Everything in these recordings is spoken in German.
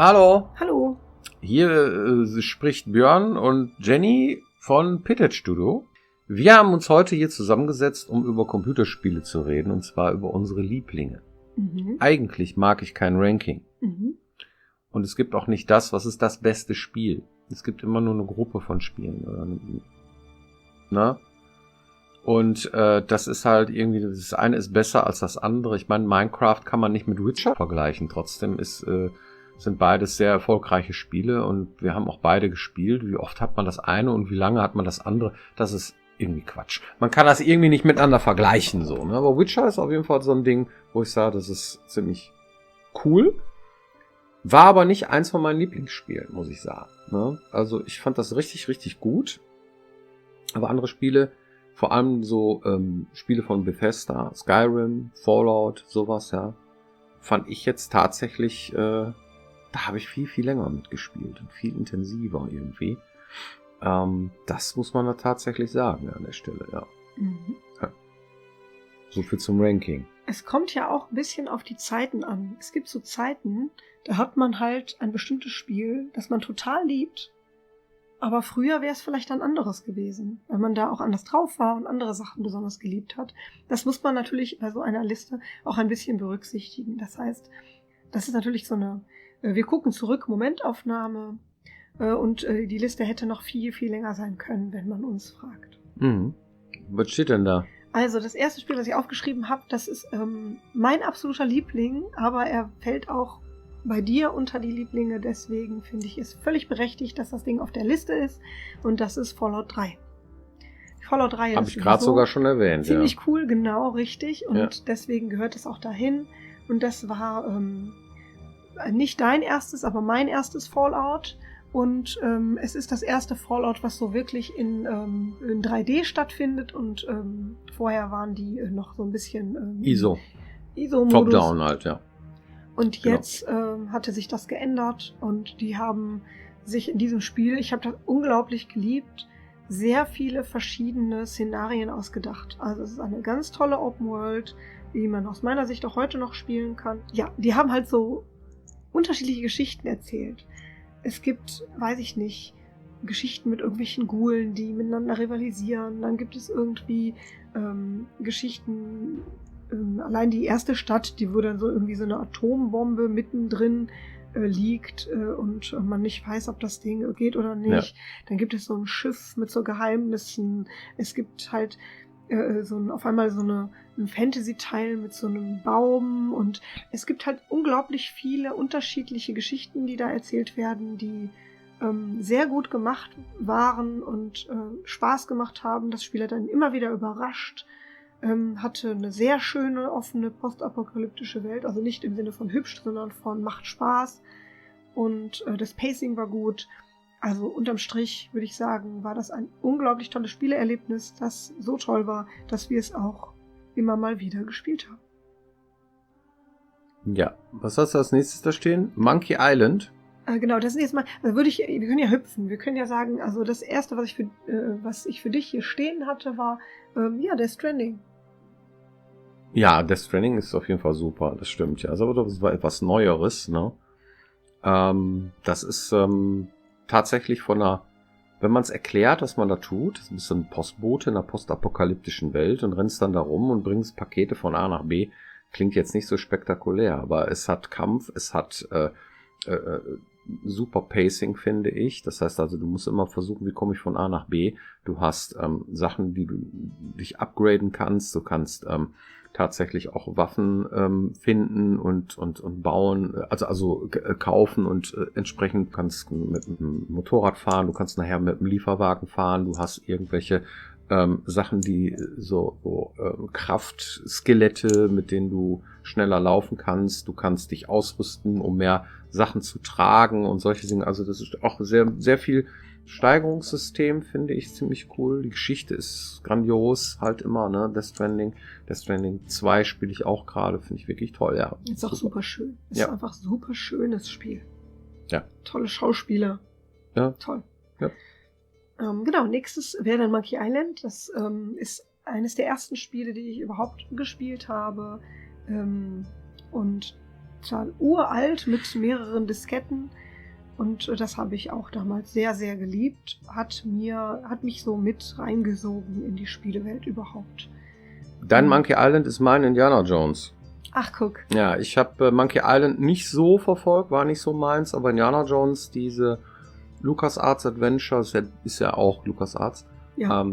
Hallo, Hallo. hier spricht Björn und Jenny von Pitted Studio. Wir haben uns heute hier zusammengesetzt, um über Computerspiele zu reden, und zwar über unsere Lieblinge. Eigentlich mag ich kein Ranking. Und es gibt auch nicht das, was ist das beste Spiel. Es gibt immer nur eine Gruppe von Spielen. Ne? Und das ist halt irgendwie, das eine ist besser als das andere. Ich meine, Minecraft kann man nicht mit Witcher vergleichen. Trotzdem sind beides sehr erfolgreiche Spiele und wir haben auch beide gespielt. Wie oft hat man das eine und wie lange hat man das andere? Das ist irgendwie Quatsch. Man kann das irgendwie nicht miteinander vergleichen, so, ne? Aber Witcher ist auf jeden Fall so ein Ding, wo ich sage, das ist ziemlich cool. War aber nicht eins von meinen Lieblingsspielen, muss ich sagen. Ne? Also ich fand das richtig, richtig gut. Aber andere Spiele, vor allem so Spiele von Bethesda, Skyrim, Fallout, sowas, ja, fand ich jetzt tatsächlich, da habe ich viel, viel länger mitgespielt und viel intensiver irgendwie. Das muss man da tatsächlich sagen an der Stelle, ja. Ja. So viel zum Ranking. Es kommt ja auch ein bisschen auf die Zeiten an. Es gibt so Zeiten, da hat man halt ein bestimmtes Spiel, das man total liebt. Aber früher wäre es vielleicht ein anderes gewesen, weil man da auch anders drauf war und andere Sachen besonders geliebt hat. Das muss man natürlich bei so einer Liste auch ein bisschen berücksichtigen. Das heißt, das ist natürlich so eine, wir gucken zurück, Momentaufnahme, und die Liste hätte noch viel, viel länger sein können, wenn man uns fragt. Was steht denn da? Also das erste Spiel, das ich aufgeschrieben habe, das ist mein absoluter Liebling, aber er fällt auch bei dir unter die Lieblinge, deswegen finde ich es völlig berechtigt, dass das Ding auf der Liste ist, und das ist Fallout 3. Fallout 3 Habe ich gerade sogar schon erwähnt. Ziemlich cool, genau, richtig, und deswegen gehört es auch dahin, und das war nicht dein erstes, aber mein erstes Fallout, und es ist das erste Fallout, was so wirklich in 3D stattfindet, und vorher waren die noch so ein bisschen ISO-Modus. Top-down halt, ja. Und jetzt hatte sich das geändert, und die haben sich in diesem Spiel, ich habe das unglaublich geliebt, sehr viele verschiedene Szenarien ausgedacht. Also es ist eine ganz tolle Open World, die man aus meiner Sicht auch heute noch spielen kann. Ja, die haben halt so unterschiedliche Geschichten erzählt. Es gibt, weiß ich nicht, Geschichten mit irgendwelchen Ghoulen, die miteinander rivalisieren. Dann gibt es irgendwie Geschichten, allein die erste Stadt, wo dann so irgendwie so eine Atombombe mittendrin liegt und man nicht weiß, ob das Ding geht oder nicht. Ja. Dann gibt es so ein Schiff mit so Geheimnissen. Es gibt halt auf einmal so ein Fantasy-Teil mit so einem Baum, und es gibt halt unglaublich viele unterschiedliche Geschichten, die da erzählt werden, die sehr gut gemacht waren und Spaß gemacht haben. Das Spiel hat dann immer wieder überrascht, hatte eine sehr schöne, offene, postapokalyptische Welt, also nicht im Sinne von hübsch, sondern von macht Spaß, und das Pacing war gut. Also unterm Strich würde ich sagen, war das ein unglaublich tolles Spieleerlebnis, das so toll war, dass wir es auch immer mal wieder gespielt haben. Ja, was hast du als nächstes da stehen? Monkey Island? Genau, das ist jetzt mal, also wir können ja hüpfen, wir können ja sagen, also das erste, was ich für dich hier stehen hatte, war, Death Stranding. Ja, Death Stranding ist auf jeden Fall super, das stimmt ja. Also das war etwas Neueres, ne? Das ist tatsächlich wenn man es erklärt, was man da tut, das ist ein Postbote in einer postapokalyptischen Welt und rennst dann da rum und bringst Pakete von A nach B. Klingt jetzt nicht so spektakulär, aber es hat Kampf, es hat super Pacing, finde ich. Das heißt also, du musst immer versuchen, wie komme ich von A nach B. Du hast Sachen, die du dich upgraden kannst. Du kannst tatsächlich auch Waffen finden und bauen, also kaufen, und entsprechend kannst du mit dem Motorrad fahren, du kannst nachher mit dem Lieferwagen fahren, du hast irgendwelche Sachen, die so Kraftskelette, mit denen du schneller laufen kannst, du kannst dich ausrüsten, um mehr Sachen zu tragen und solche Dinge. Also das ist auch sehr, sehr viel Steigerungssystem, finde ich ziemlich cool. Die Geschichte ist grandios, halt immer, ne? Death Stranding 2 spiele ich auch gerade, finde ich wirklich toll, ja. Ist auch super schön. Ist einfach super schönes Spiel. Ja. Tolle Schauspieler. Ja. Toll. Ja. Genau, nächstes wäre dann Monkey Island. Das ist eines der ersten Spiele, die ich überhaupt gespielt habe. Und total uralt mit mehreren Disketten. Und das habe ich auch damals sehr, sehr geliebt. Hat mich so mit reingesogen in die Spielewelt überhaupt. Dein Monkey Island ist mein Indiana Jones. Ach, guck. Ja, ich habe Monkey Island nicht so verfolgt, war nicht so meins, aber Indiana Jones, diese LucasArts Adventures, ist ja auch LucasArts, Ja.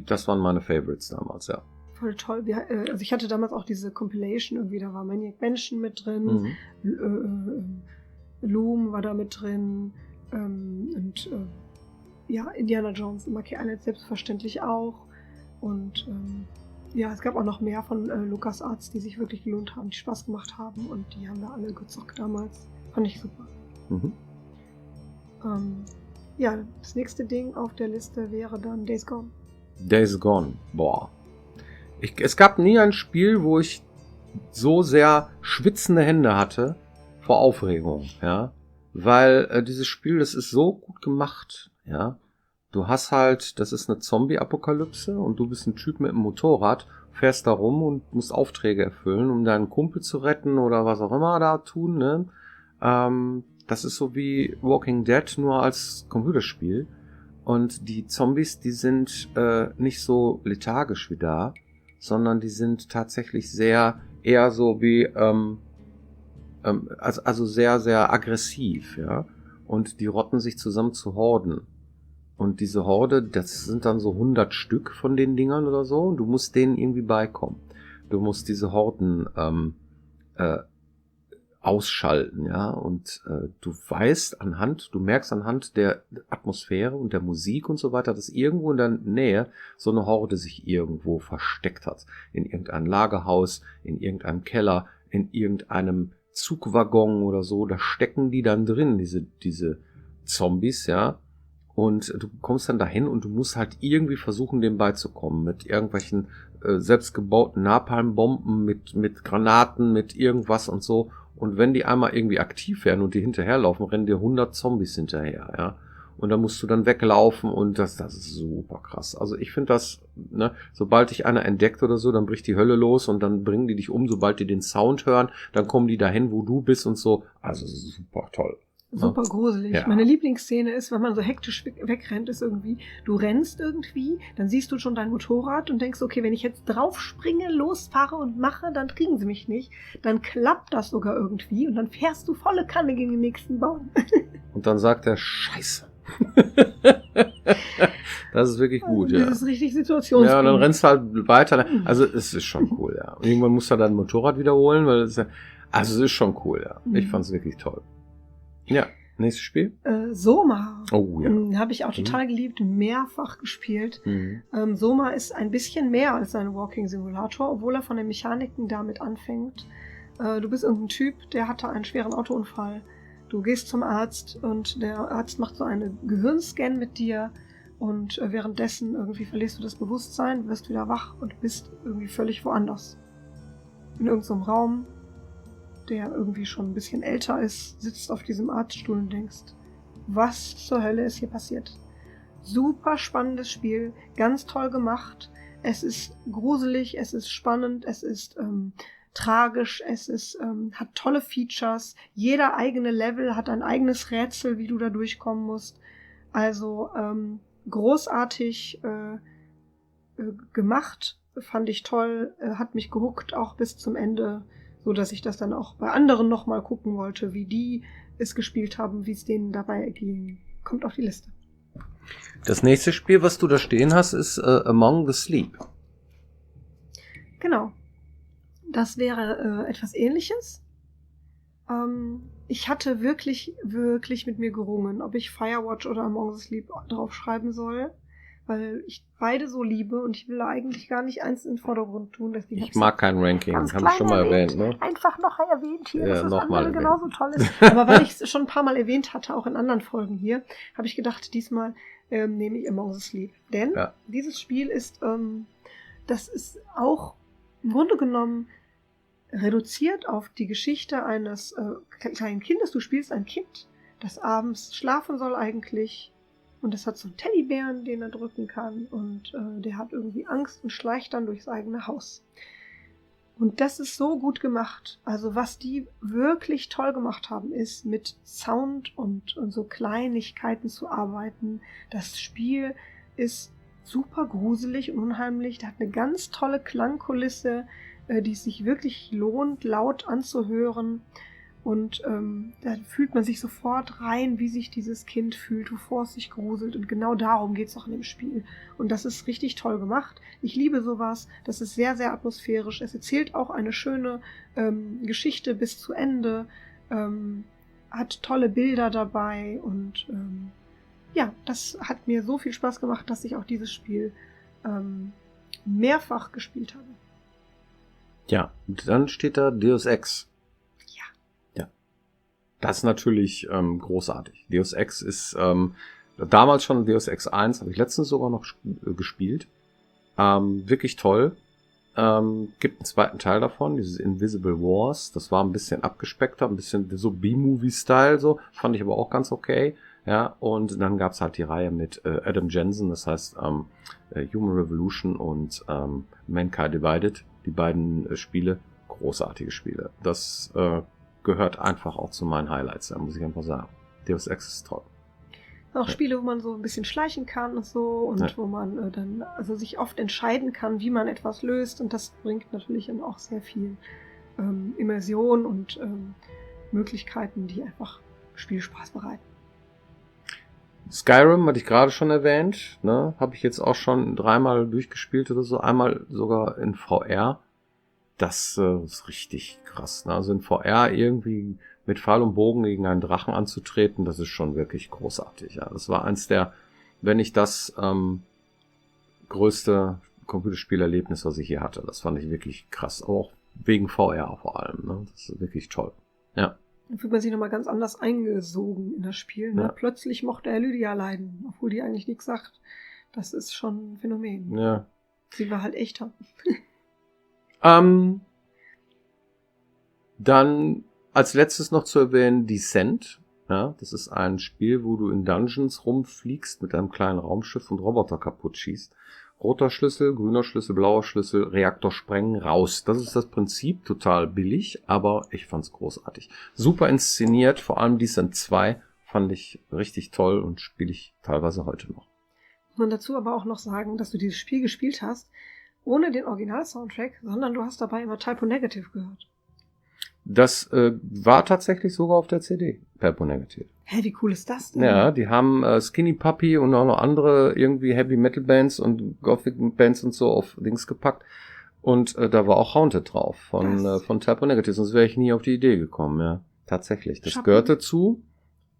Das waren meine Favorites damals, ja. Voll toll. Also ich hatte damals auch diese Compilation irgendwie, da war Maniac Mansion mit drin, Loom war da mit drin und Indiana Jones und Monkey Island selbstverständlich auch. Und es gab auch noch mehr von LucasArts, die sich wirklich gelohnt haben, die Spaß gemacht haben und die haben wir alle gezockt damals. Fand ich super. Mhm. Das nächste Ding auf der Liste wäre dann Days Gone. Days Gone, boah. Es gab nie ein Spiel, wo ich so sehr schwitzende Hände hatte vor Aufregung, ja. Weil dieses Spiel, das ist so gut gemacht, ja. Du hast halt, das ist eine Zombie-Apokalypse und du bist ein Typ mit einem Motorrad, fährst da rum und musst Aufträge erfüllen, um deinen Kumpel zu retten oder was auch immer da tun, ne. Das ist so wie Walking Dead, nur als Computerspiel. Und die Zombies, die sind nicht so lethargisch wie da, sondern die sind tatsächlich eher so wie, also sehr, sehr aggressiv, ja. Und die rotten sich zusammen zu Horden. Und diese Horde, das sind dann so 100 Stück von den Dingern oder so. Und du musst denen irgendwie beikommen. Du musst diese Horden ausschalten, ja. Und du merkst anhand der Atmosphäre und der Musik und so weiter, dass irgendwo in der Nähe so eine Horde sich irgendwo versteckt hat. In irgendeinem Lagerhaus, in irgendeinem Keller, in irgendeinem Zugwaggon oder so. Da stecken die dann drin, diese Zombies, ja. Und du kommst dann dahin und du musst halt irgendwie versuchen, dem beizukommen. Mit irgendwelchen selbstgebauten Napalmbomben, mit Granaten, mit irgendwas und so. Und wenn die einmal irgendwie aktiv werden und die hinterherlaufen, rennen dir 100 Zombies hinterher, ja. Und dann musst du dann weglaufen und das ist super krass. Also ich finde das, ne, sobald dich einer entdeckt oder so, dann bricht die Hölle los und dann bringen die dich um, sobald die den Sound hören, dann kommen die dahin, wo du bist und so. Also super toll. Super gruselig. Ja. Meine Lieblingsszene ist, wenn man so hektisch wegrennt, ist irgendwie, du rennst irgendwie, dann siehst du schon dein Motorrad und denkst, okay, wenn ich jetzt drauf springe, losfahre und mache, dann kriegen sie mich nicht. Dann klappt das sogar irgendwie und dann fährst du volle Kanne gegen den nächsten Baum. Und dann sagt er, Scheiße. Das ist wirklich gut, ja. Das ist richtig situationsgemäß. Ja, und dann rennst du halt weiter. Also es ist schon cool, ja. Und irgendwann musst du dein Motorrad wiederholen, weil es ist schon cool, ja. Ich fand es wirklich toll. Ja, nächstes Spiel? Soma. Oh ja. Habe ich auch total geliebt, mehrfach gespielt. Soma ist ein bisschen mehr als ein Walking-Simulator, obwohl er von den Mechaniken damit anfängt. Du bist irgendein Typ, der hatte einen schweren Autounfall. Du gehst zum Arzt und der Arzt macht so einen Gehirnscan mit dir und währenddessen irgendwie verlierst du das Bewusstsein, wirst wieder wach und bist irgendwie völlig woanders. In irgendeinem Raum, der irgendwie schon ein bisschen älter ist, sitzt auf diesem Arztstuhl und denkst, was zur Hölle ist hier passiert? Super spannendes Spiel, ganz toll gemacht. Es ist gruselig, es ist spannend, es ist tragisch, hat tolle Features. Jeder eigene Level hat ein eigenes Rätsel, wie du da durchkommen musst. Also großartig gemacht, fand ich toll, hat mich gehuckt, auch bis zum Ende, so dass ich das dann auch bei anderen nochmal gucken wollte, wie die es gespielt haben, wie es denen dabei ging. Kommt auf die Liste. Das nächste Spiel, was du da stehen hast, ist Among the Sleep. Genau. Das wäre etwas Ähnliches. Ich hatte wirklich, wirklich mit mir gerungen, ob ich Firewatch oder Among the Sleep draufschreiben soll, weil ich beide so liebe und ich will da eigentlich gar nicht eins in den Vordergrund tun. Dass die ich mag kein Ranking, habe ich schon mal erwähnt. Ne? Einfach noch erwähnt hier, dass das andere genauso toll ist. Ja. Aber weil ich es schon ein paar Mal erwähnt hatte, auch in anderen Folgen hier, habe ich gedacht, diesmal nehme ich Among the Sleep. Denn dieses Spiel ist, das ist auch im Grunde genommen reduziert auf die Geschichte eines kleinen Kindes. Du spielst ein Kind, das abends schlafen soll eigentlich. Und das hat so einen Teddybären, den er drücken kann. Und der hat irgendwie Angst und schleicht dann durchs eigene Haus. Und das ist so gut gemacht. Also was die wirklich toll gemacht haben, ist mit Sound und so Kleinigkeiten zu arbeiten. Das Spiel ist super gruselig und unheimlich. Da hat eine ganz tolle Klangkulisse, die es sich wirklich lohnt, laut anzuhören. Und da fühlt man sich sofort rein, wie sich dieses Kind fühlt, bevor es sich gruselt. Und genau darum geht es auch in dem Spiel. Und das ist richtig toll gemacht. Ich liebe sowas. Das ist sehr, sehr atmosphärisch. Es erzählt auch eine schöne Geschichte bis zu Ende. Hat tolle Bilder dabei. Und ja, das hat mir so viel Spaß gemacht, dass ich auch dieses Spiel mehrfach gespielt habe. Ja, und dann steht da Deus Ex. Das ist natürlich großartig. Deus Ex ist damals schon Deus Ex 1, habe ich letztens sogar noch gespielt. Wirklich toll. Gibt einen zweiten Teil davon, dieses Invisible Wars. Das war ein bisschen abgespeckter, ein bisschen so B-Movie-Style, so. Fand ich aber auch ganz okay. Ja, und dann gab's halt die Reihe mit Adam Jensen, das heißt Human Revolution und Mankind Divided. Die beiden Spiele, großartige Spiele. Das gehört einfach auch zu meinen Highlights, da muss ich einfach sagen. Deus Ex ist toll. Auch Spiele, wo man so ein bisschen schleichen kann und so und wo man dann also sich oft entscheiden kann, wie man etwas löst, und das bringt natürlich dann auch sehr viel Immersion und Möglichkeiten, die einfach Spielspaß bereiten. Skyrim hatte ich gerade schon erwähnt, ne? Habe ich jetzt auch schon 3-mal durchgespielt oder so, einmal sogar in VR. Das ist richtig krass. Ne? Also in VR irgendwie mit Pfeil und Bogen gegen einen Drachen anzutreten, das ist schon wirklich großartig. Ja, das war eins der, wenn nicht das größte Computerspielerlebnis, was ich hier hatte. Das fand ich wirklich krass. Auch wegen VR vor allem. Ne? Das ist wirklich toll. Ja. Dann fühlt man sich nochmal ganz anders eingesogen in das Spiel. Ne? Ja. Plötzlich mochte er Lydia leiden, obwohl die eigentlich nichts sagt. Das ist schon ein Phänomen. Ja. Sie war halt echter. Dann als letztes noch zu erwähnen Descent. Ja, das ist ein Spiel, wo du in Dungeons rumfliegst mit einem kleinen Raumschiff und Roboter kaputt schießt. Roter Schlüssel, grüner Schlüssel, blauer Schlüssel, Reaktor sprengen, raus. Das ist das Prinzip, total billig, aber ich fand's großartig. Super inszeniert, vor allem Descent 2 fand ich richtig toll und spiele ich teilweise heute noch. Muss man dazu aber auch noch sagen, dass du dieses Spiel gespielt hast, ohne den Original-Soundtrack, sondern du hast dabei immer Typo Negative gehört. Das war tatsächlich sogar auf der CD, Typo Negative. Hä, wie cool ist das denn? Ja, die haben Skinny Puppy und auch noch andere irgendwie Heavy Metal Bands und Gothic Bands und so auf Links gepackt. Und da war auch Haunted drauf von Typo Negative, sonst wäre ich nie auf die Idee gekommen, ja. Tatsächlich. Das gehörte zu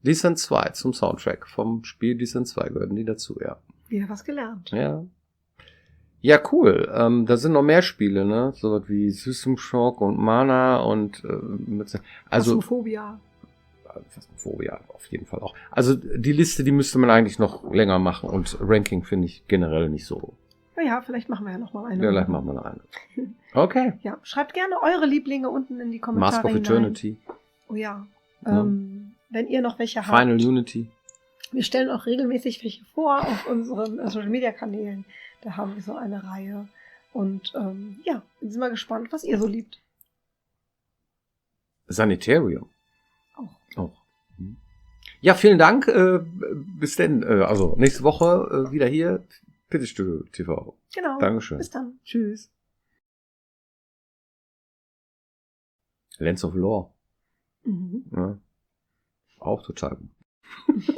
Descent 2, zum Soundtrack vom Spiel Descent 2 gehörten die dazu, ja. Wieder was gelernt. Ja. Ja, cool. Da sind noch mehr Spiele, ne? So was wie System Shock und Mana und also Phasmophobia. Phasmophobia auf jeden Fall auch. Also die Liste, die müsste man eigentlich noch länger machen, und Ranking finde ich generell nicht so. Naja, vielleicht machen wir ja noch mal eine. Ja, vielleicht machen wir noch eine. Okay. Ja, schreibt gerne eure Lieblinge unten in die Kommentare Mask of Eternity. Oh ja. Wenn ihr noch welche habt. Final Unity. Wir stellen auch regelmäßig welche vor auf unseren Social Media Kanälen. Da haben wir so eine Reihe. Und ja, sind wir gespannt, was ihr so liebt. Sanitarium. Auch. Ja, vielen Dank. Bis denn. Also nächste Woche wieder hier. Pittestudio TV. Genau. Dankeschön. Bis dann. Tschüss. Lands of Lore. Ja. Auch total gut.